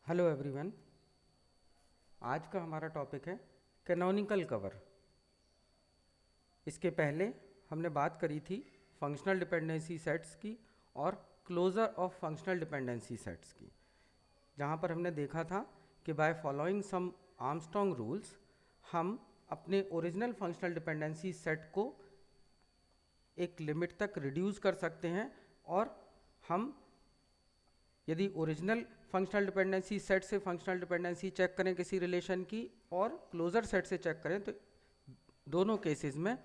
Hello everyone. आज का हमारा टॉपिक है कैनोनिकल कवर। इसके पहले हमने बात करी थी फंक्शनल डिपेंडेंसी सेट्स की और closure of functional dependency sets की, जहाँ पर हमने देखा था कि by following some Armstrong rules हम अपने ओरिजिनल फंक्शनल डिपेंडेंसी सेट को एक लिमिट तक रिड्यूस कर सकते हैं, और हम यदि ओरिजिनल फंक्शनल डिपेंडेंसी सेट से फंक्शनल डिपेंडेंसी चेक करें किसी रिलेशन की और क्लोजर सेट से चेक करें तो दोनों केसेस में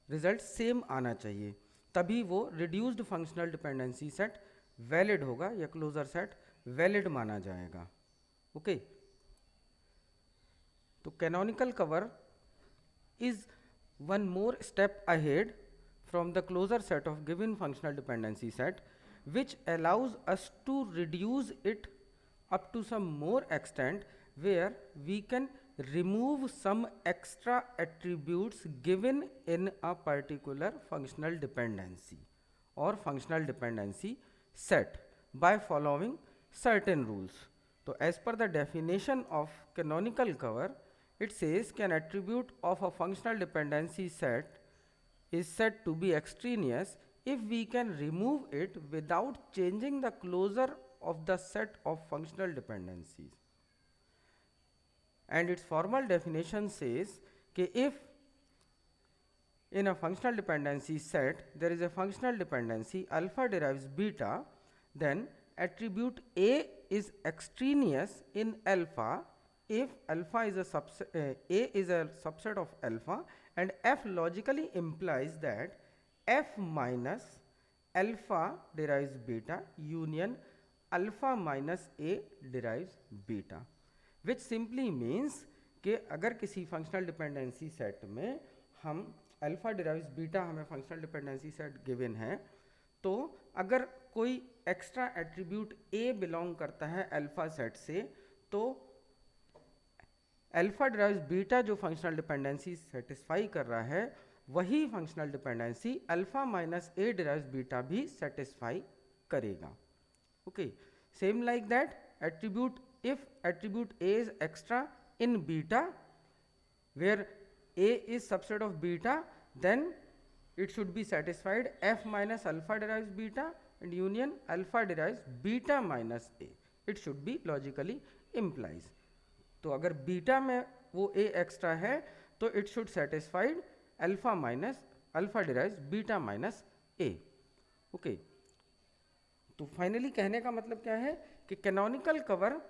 रिजल्ट सेम आना चाहिए, तभी वो reduced functional dependency set valid होगा या क्लोजर सेट वैलिड माना जाएगा। ओके, तो canonical cover is one more step ahead from the closure set of given functional dependency set, which allows us to reduce it up to some more extent where we can remove some extra attributes given in a particular functional dependency or functional dependency set by following certain rules. So as per the definition of canonical cover, it says an attribute of a functional dependency set is said to be extraneous if we can remove it without changing the closure of the set of functional dependencies. And its formal definition says कि if in a functional dependency set there is a functional dependency alpha derives beta, then attribute A is extraneous in alpha if alpha is a subset, A is a subset of alpha, and F logically implies that F minus alpha derives beta union alpha minus A derives beta, which simply means कि अगर किसी functional dependency set में हम alpha derives beta हमें functional dependency set given है, तो अगर कोई एक्स्ट्रा एट्रीब्यूट ए बिलोंग करता है अल्फा सेट से, तो अल्फा डिराइव्स बीटा जो फंक्शनल डिपेंडेंसी सेटिस्फाई कर रहा है वही फंक्शनल डिपेंडेंसी अल्फा माइनस ए डिराइव्स बीटा भी सेटिस्फाई करेगा। Okay, same like that attribute if attribute A is extra in beta where A is subset of beta, then it should be satisfied F minus alpha derives beta and union alpha derives beta minus A, it should be logically implies. तो अगर beta में वो A extra है तो it should satisfied alpha minus alpha derives beta minus A। Okay, तो finally कहने का मतलब क्या है कि कैनोनिकल कवर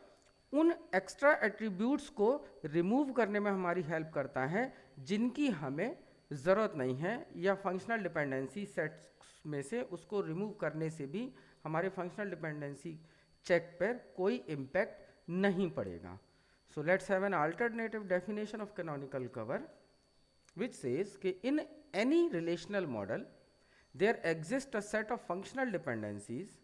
उन एक्स्ट्रा एट्रीब्यूट्स को रिमूव करने में हमारी हेल्प करता है जिनकी हमें ज़रूरत नहीं है, या फंक्शनल डिपेंडेंसी सेट्स में से उसको रिमूव करने से भी हमारे फंक्शनल डिपेंडेंसी चेक पर कोई इम्पैक्ट नहीं पड़ेगा। So let's have an alternative definition of canonical cover which says कि in any relational model there exists a set of functional dependencies.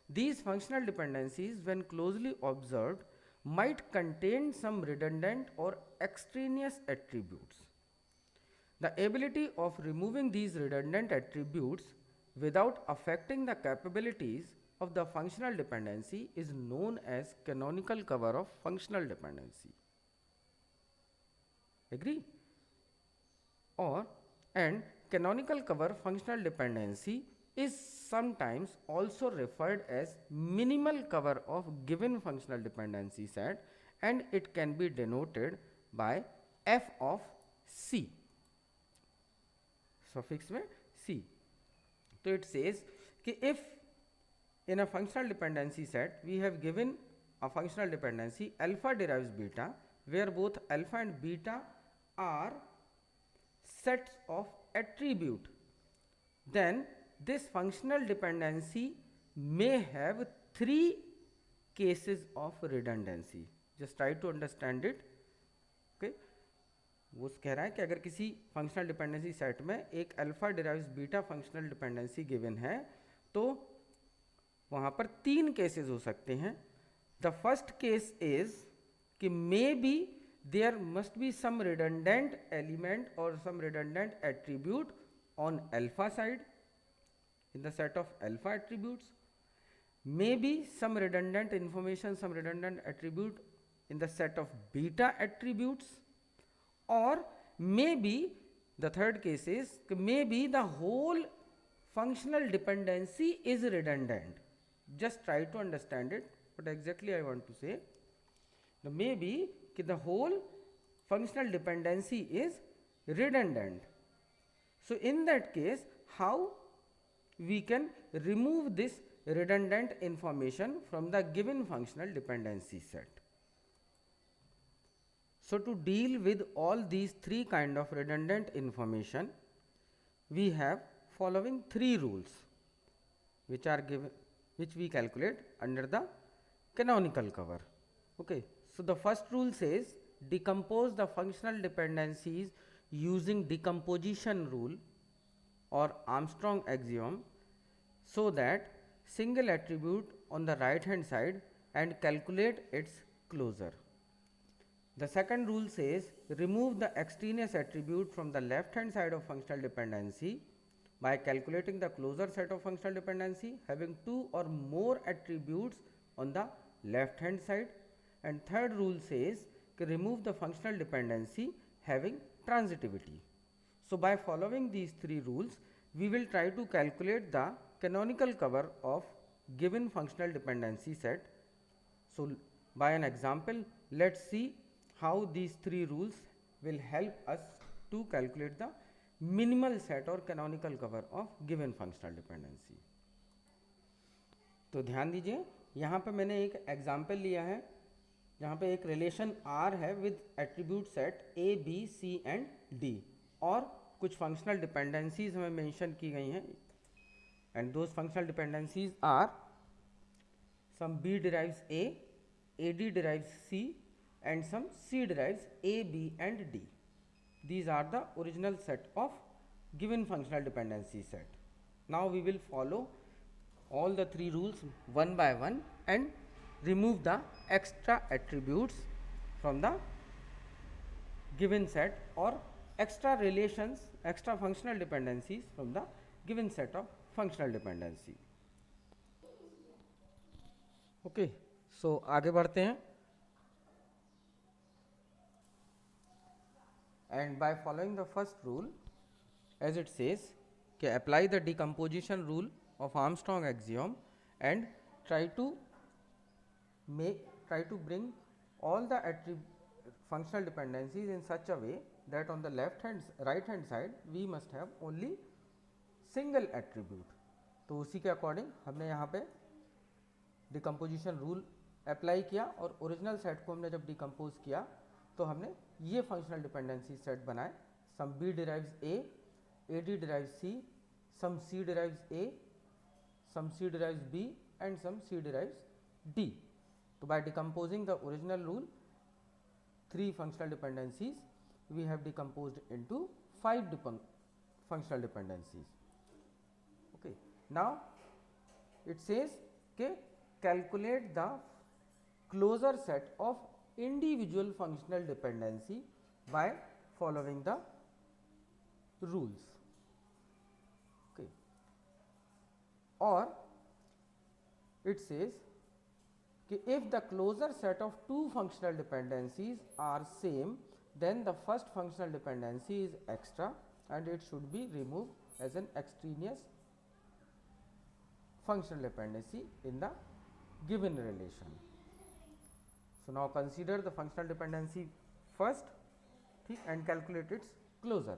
These functional dependencies, when closely observed, might contain some redundant or extraneous attributes. The ability of removing these redundant attributes without affecting the capabilities of the functional dependency is known as canonical cover of functional dependency. Agree? Or and canonical cover functional dependency is sometimes also referred as minimal cover of given functional dependency set, and it can be denoted by f of c, suffix में c. So it says कि if in a functional dependency set we have given a functional dependency alpha derives beta where both alpha and beta are sets of attribute, then this functional dependency may have three cases of redundancy. Just try to understand it. Okay, वो कह रहा है कि अगर किसी functional dependency set में एक alpha derives beta functional dependency given है तो वहाँ पर तीन केसेस हो सकते हैं। द फर्स्ट केस इज कि may be there must be some redundant element or some redundant attribute on alpha side in the set of alpha attributes, may be some redundant information, some redundant attribute in the set of beta attributes, or maybe the third case is maybe the whole functional dependency is redundant. Just try to understand it, what exactly I want to say. The maybe the whole functional dependency is redundant. So in that case, how we can remove this redundant information from the given functional dependency set? So to deal with all these three kind of redundant information, we have following three rules which are given, which we calculate under the canonical cover. Okay, so the first rule says decompose the functional dependencies using decomposition rule or Armstrong axiom so that single attribute on the right hand side and calculate its closure. The second rule says remove the extraneous attribute from the left hand side of functional dependency by calculating the closure set of functional dependency having two or more attributes on the left hand side. And third rule says remove the functional dependency having transitivity. So by following these three rules, we will try to calculate the canonical cover of given functional dependency set. So by an example, let's see how these three rules will help us to calculate the minimal set or canonical cover of given functional dependency. तो ध्यान दीजिए, यहाँ पे मैंने एक example लिया है जहाँ पे एक रिलेशन R है with attribute set A, B, C and D और कुछ फंक्शनल डिपेंडेंसीज हमें मेंशन की गई हैं, and those functional dependencies are some B derives A, AD derives C and some C derives A, B and D. These are the original set of given functional dependency set. Now we will follow all the three rules one by one and remove the extra attributes from the given set or extra relations, extra functional dependencies from the given set of functional dependency. Okay, so आगे बढ़ते हैं. And by following the first rule, as it says, apply the decomposition rule of Armstrong axiom and try to bring all the functional dependencies in such a way that on the right hand side we must have only single attribute. तो उसी के according हमने यहाँ पे decomposition rule apply किया और original set को हमने जब डिकम्पोज किया तो हमने ये फंक्शनल डिपेंडेंसी सेट बनाए. सम B derives A, AD derives C, some C derives A, some C derives B and some C derives D. So by decomposing the original rule, three functional dependencies, we have decomposed into 5 functional dependencies. Okay. Now it says calculate the closure set of individual functional dependency by following the rules. Okay. Or it says if the closure set of two functional dependencies are same, then the first functional dependency is extra and it should be removed as an extraneous functional dependency in the given relation. So now consider the functional dependency first, ठीक, and calculate its closure.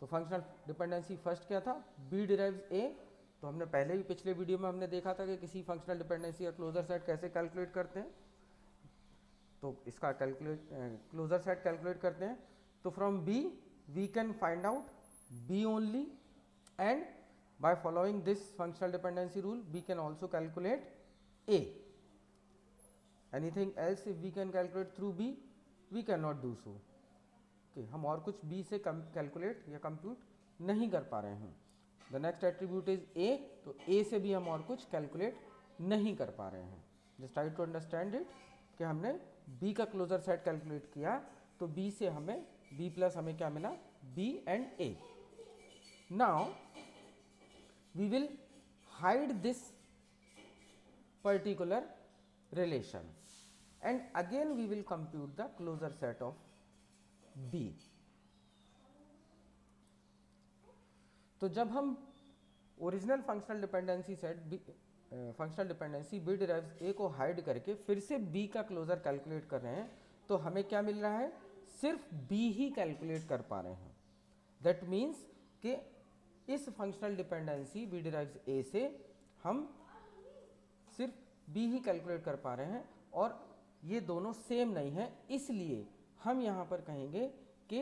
तो functional dependency first क्या था? B derives A. तो हमने पहले भी पिछले video में हमने देखा था कि किसी फंक्शनल डिपेंडेंसी का क्लोजर सेट कैसे कैलकुलेट करते हैं. तो इसका क्लोजर सेट कैलकुलेट करते हैं. तो from B we can find out B only, and by following this functional dependency rule we can also calculate A. Anything else if we can calculate through B, we cannot do so. Okay, हम और कुछ B से calculate या compute नहीं कर पा रहे हैं. The next attribute is A, तो A से भी हम और कुछ calculate नहीं कर पा रहे हैं. Just try to understand it कि हमने B का closure set calculate किया तो B से हमें B plus हमें क्या मिला? B and A. Now we will hide this particular relation, and again we will compute the closure set of B. तो जब हम original functional dependency set functional dependency B derives A को hide करके फिर से बी का closure calculate कर रहे हैं, तो हमें क्या मिल रहा है, सिर्फ बी ही कैलकुलेट कर पा रहे हैं. दैट मीन्स कि इस फंक्शनल डिपेंडेंसी बी डिराइव्स ए से हम सिर्फ बी ही कैलकुलेट कर पा रहे हैं और ये दोनों सेम नहीं है, इसलिए हम यहाँ पर कहेंगे कि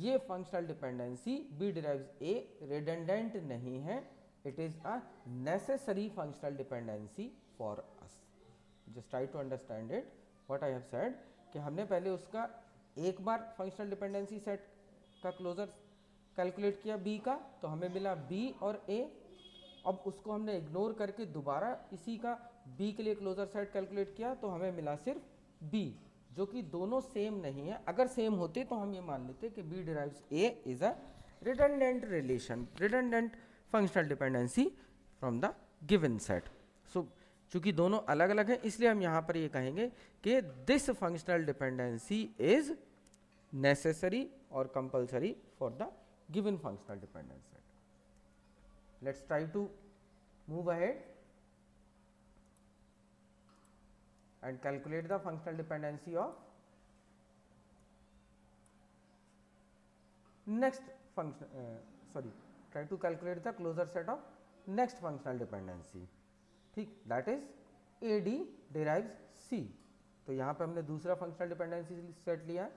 ये functional dependency B derives A redundant नहीं है, it is a necessary functional dependency for us. Just try to understand it what I have said, कि हमने पहले उसका एक बार फंक्शनल डिपेंडेंसी सेट का क्लोजर कैलकुलेट किया बी का, तो हमें मिला बी और ए. अब उसको हमने इग्नोर करके दोबारा इसी का बी के लिए क्लोजर सेट कैलकुलेट किया, तो हमें मिला सिर्फ बी, जो कि दोनों सेम नहीं है. अगर सेम होते तो हम ये मान लेते कि B derives A is a redundant relation, redundant functional dependency from the given set. So चूंकि दोनों अलग अलग हैं, इसलिए हम यहाँ पर ये कहेंगे कि this functional dependency is necessary और compulsory for the given functional dependence set. Let's try to move ahead and calculate the functional dependency of next function. Try to calculate the closure set of next functional dependency. ठीक, that is AD derives C. तो यहाँ पे हमने दूसरा functional dependency set लिया.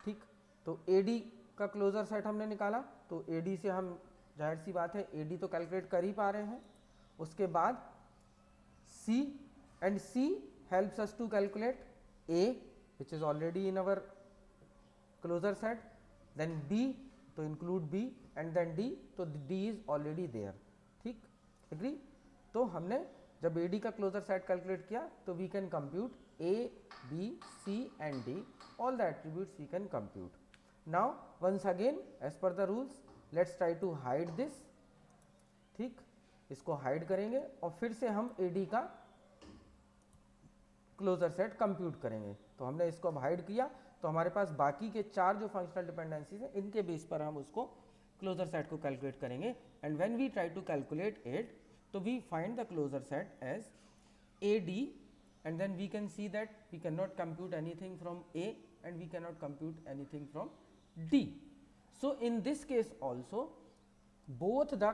ठीक, तो AD का क्लोजर सेट हमने निकाला, तो AD से हम जाहिर सी बात है AD तो कैलकुलेट कर ही पा रहे हैं. उसके बाद C and C helps us to calculate A which is already in our closure set, then B तो include B and then D, तो D is already there. ठीक, agree. तो हमने जब AD का क्लोजर सेट कैलकुलेट किया तो we can compute A, B, C and D, all the attributes we can compute. Now once again as per the rules let's try to hide this. ठीक, इसको hide करेंगे और फिर से हम AD का क्लोजर सेट कंप्यूट करेंगे. तो हमने इसको अब हाइड किया, तो हमारे पास बाकी के चार जो फंक्शनल डिपेंडेंसीज हैं इनके बेस पर हम उसको क्लोजर सेट को कैलकुलेट करेंगे. And when we try to calculate it, तो we find the closure set as AD and then we can see that we cannot compute anything from A and we cannot compute anything from D. So in this case also both the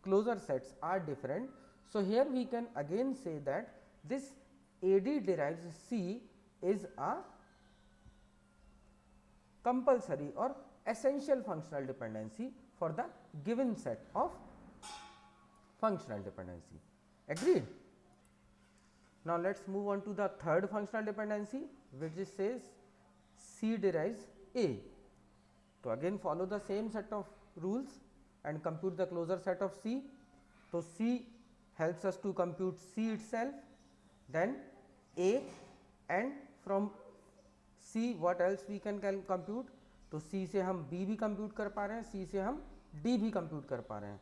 closure sets are different. So here we can again say that this AD derives C is a compulsory or essential functional dependency for the given set of functional dependency. Agreed? Now let's move on to the third functional dependency, which says C derives A. So again follow the same set of rules and compute the closure set of C. So C helps us to compute C itself, then A, and from C what else we can compute. तो C से हम B भी compute कर पा रहे हैं, C से हम D भी compute कर पा रहे हैं.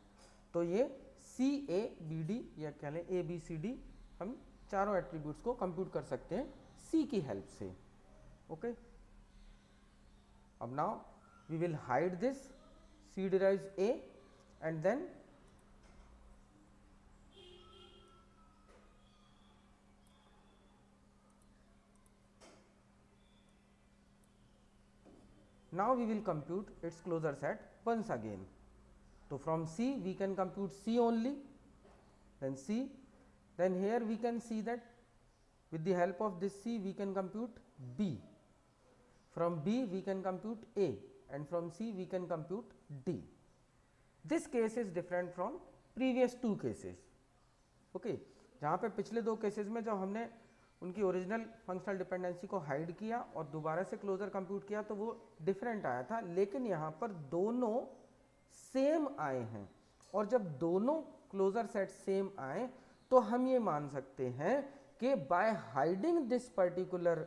तो ये C A B D या कह लें A B C D हम चारों एट्रीब्यूट्स को कंप्यूट कर सकते हैं C की हेल्प से. ओके, अब now we will hide this C derives A and then now we will compute its closure set once again. So from C we can compute C only, then C. Then here we can see that with the help of this C we can compute B. From B we can compute A and from C we can compute D. This case is different from previous two cases. Okay, जहाँ पे पिछले दो cases में जब हमने उनकी original functional dependency को hide किया और दोबारा से क्लोजर कंप्यूट किया तो वो डिफरेंट आया था, लेकिन यहाँ पर दोनों सेम आए हैं. और जब दोनों क्लोजर सेट सेम आए तो हम ये मान सकते हैं कि by hiding this particular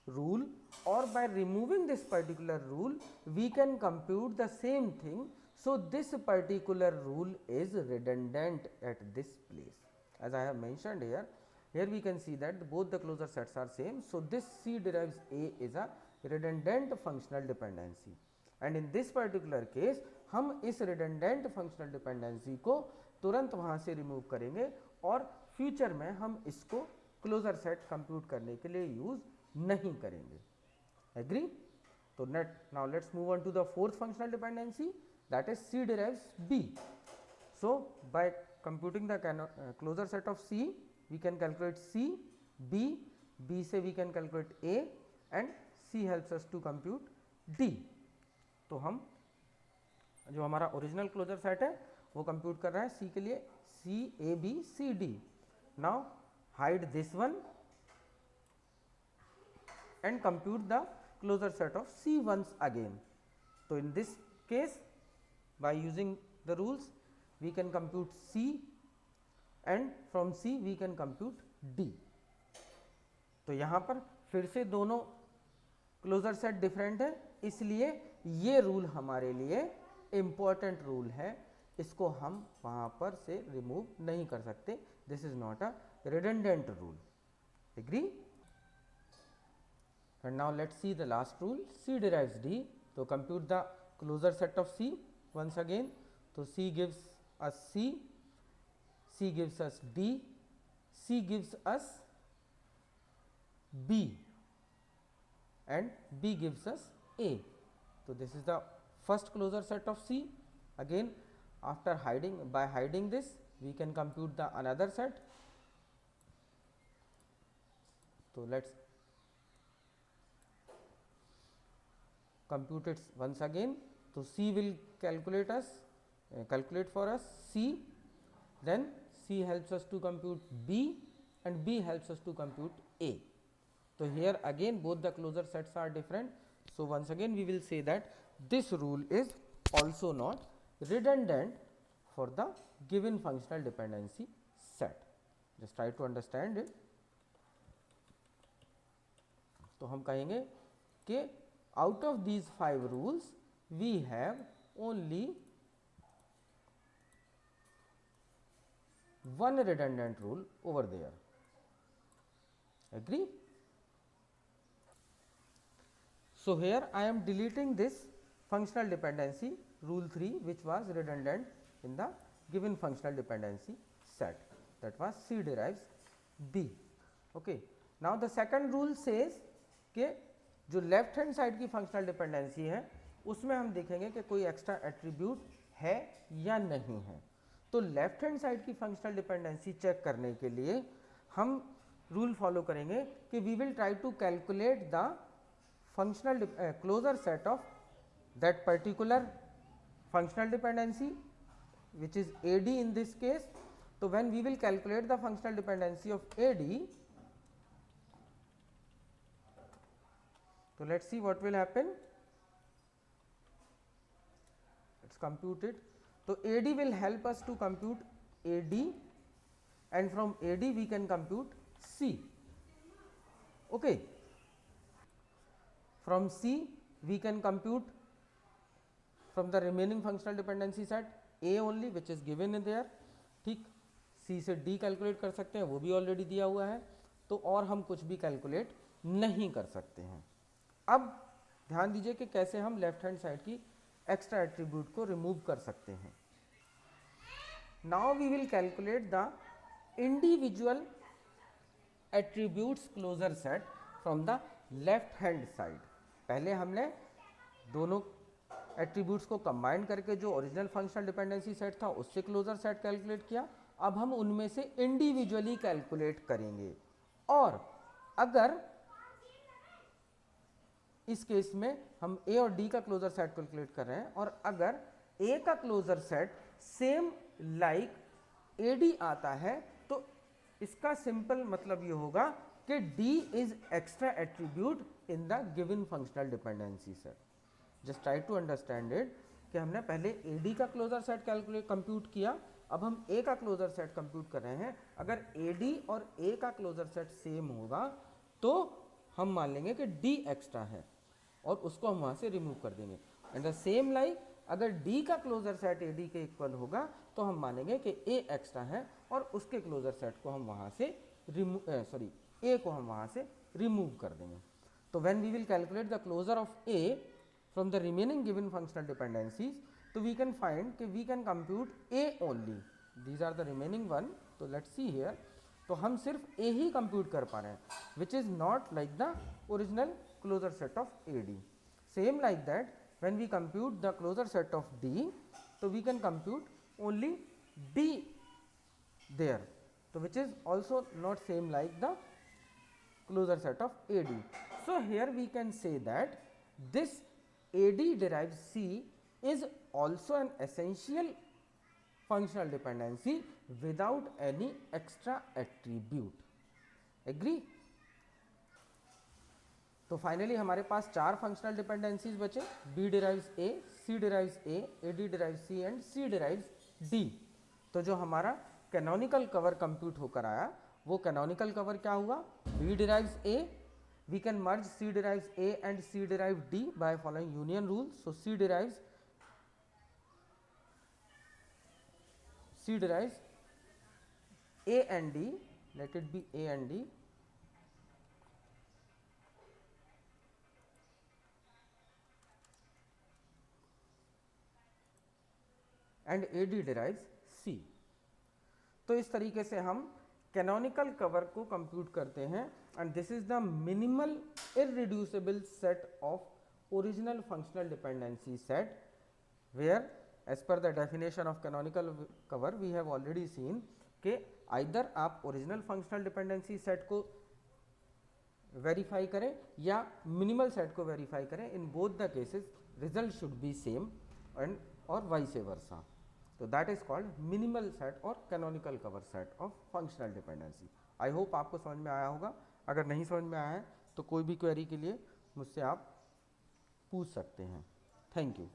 rule or by removing this particular rule we can compute the same thing. So this particular rule is redundant at this place. as I have mentioned here, here we can see that both the closure sets are same. So this C derives A is a redundant functional dependency, and in this particular case हम इस redundant functional dependency को तुरंत वहाँ से remove करेंगे और future में हम इसको क्लोजर सेट कंप्यूट करने के लिए यूज नहीं करेंगे. एग्री? तो now let's move on to the fourth functional dependency, that is C derives B. So by computing the closure set of C, we can calculate C, B से we can calculate A, and C helps us to compute D. तो हम जो हमारा original closure set है वो compute कर रहा है C के लिए, C A B C D. Now hide this one and compute the closure set of C once again. So in this case, by using the rules, we can compute C, and from C we can compute D. तो यहाँ पर फिर से दोनों closure set different है, इसलिए ये rule हमारे लिए इम्पोर्टेंट रूल है, इसको हम वहाँ पर से रिमूव नहीं कर सकते. This is not a redundant rule. Agree? And now let's see the last rule, C derives D. So compute the closure set of C once again. So C gives us C gives us D, C gives us B, and B gives us A. So this is the first closure set of C. Again, after by hiding this, we can compute the another set. So let's compute it once again. So C will calculate for us C, then C helps us to compute B, and B helps us to compute A. So here again both the closure sets are different. So once again we will say that this rule is also not redundant for the given functional dependency set. Just try to understand it. तो हम कहेंगे कि out of these 5 rules we have only one redundant rule over there. Agree? So here I am deleting this functional dependency rule 3, which was redundant in the given functional dependency set, that was C derives B. Okay. Now the second rule says कि जो left hand side की functional dependency है उसमें हम देखेंगे कि कोई extra attribute है या नहीं है. तो लेफ्ट हैंड साइड की फंक्शनल डिपेंडेंसी चेक करने के लिए हम रूल फॉलो करेंगे कि we will try to calculate the functional closure set of that particular functional dependency which is AD in this case. So when we will calculate the functional dependency of AD, so let's see what will happen. Let's compute it. So AD will help us to compute AD, and from AD we can compute C. Okay. From C we can compute from the remaining functional dependency set A only, which is given in there. ठीक, C से D calculate कर सकते हैं, वो भी already दिया हुआ है, तो और हम कुछ भी कैलकुलेट नहीं कर सकते हैं. अब ध्यान दीजिए कि कैसे हम लेफ्ट हैंड साइड की एक्स्ट्रा एट्रीब्यूट को रिमूव कर सकते हैं. Now we will calculate the individual attributes closure set from the left hand side. पहले हमने दोनों एट्रीब्यूट्स को कंबाइन करके जो ओरिजिनल फंक्शनल डिपेंडेंसी सेट था उससे क्लोजर सेट कैलकुलेट किया. अब हम उनमें से इंडिविजुअली कैलकुलेट करेंगे, और अगर इस केस में हम A और D का क्लोजर सेट कैलकुलेट कर रहे हैं, और अगर A का closure set same like AD आता है, तो इसका सिंपल मतलब ये होगा कि D is extra attribute in the given functional dependency set. Just try to understand it कि हमने पहले AD का क्लोजर सेट कैलकुलेट कंप्यूट किया, अब हम A का क्लोजर सेट कंप्यूट कर रहे हैं. अगर AD और A का क्लोजर सेट सेम होगा तो हम मान लेंगे कि D एक्स्ट्रा है और उसको हम वहाँ से रिमूव कर देंगे. एंड द सेम लाइक अगर D का क्लोजर सेट AD के इक्वल होगा तो हम मानेंगे कि ए एक्स्ट्रा है और उसके क्लोजर सेट को हम वहाँ से ए को हम वहाँ से रिमूव कर देंगे. तो when we will calculate the closure of A from the remaining given functional dependencies, तो वी कैन फाइंड कि we can compute A only. These are the remaining one. तो लेट्स सी हियर. तो हम सिर्फ ए ही compute कर पा रहे हैं, which is not like the original closure set of A D. Same like that when we compute the closure set of D, तो we can compute only D there, तो which is also not same like the closure set of AD. So here we can say that this AD derived C is also an essential functional dependency without any extra attribute. Agree? तो finally हमारे पास 4 functional dependencies बचे. B derives A, C derives A, AD derives C and C derives D. तो जो हमारा canonical cover compute होकर आया, वो canonical cover क्या हुआ? B derives A, we can merge C derives A and C derives D by following union rules. So C derives A and D, let it be A and D, and AD derives C. तो इस तरीके से हम canonical cover को compute करते हैं, and this is the minimal irreducible set of original functional dependency set, whereas per the definition of canonical cover we have already seen कि either आप ओरिजिनल फंक्शनल डिपेंडेंसी सेट को verify करें या minimal set को verify करें. In both the cases result should be same and और vice versa. तो that is called minimal set और canonical cover set of functional dependency. I hope आपको समझ में आया होगा. अगर नहीं समझ में आया है तो कोई भी क्वेरी के लिए मुझसे आप पूछ सकते हैं. Thank you.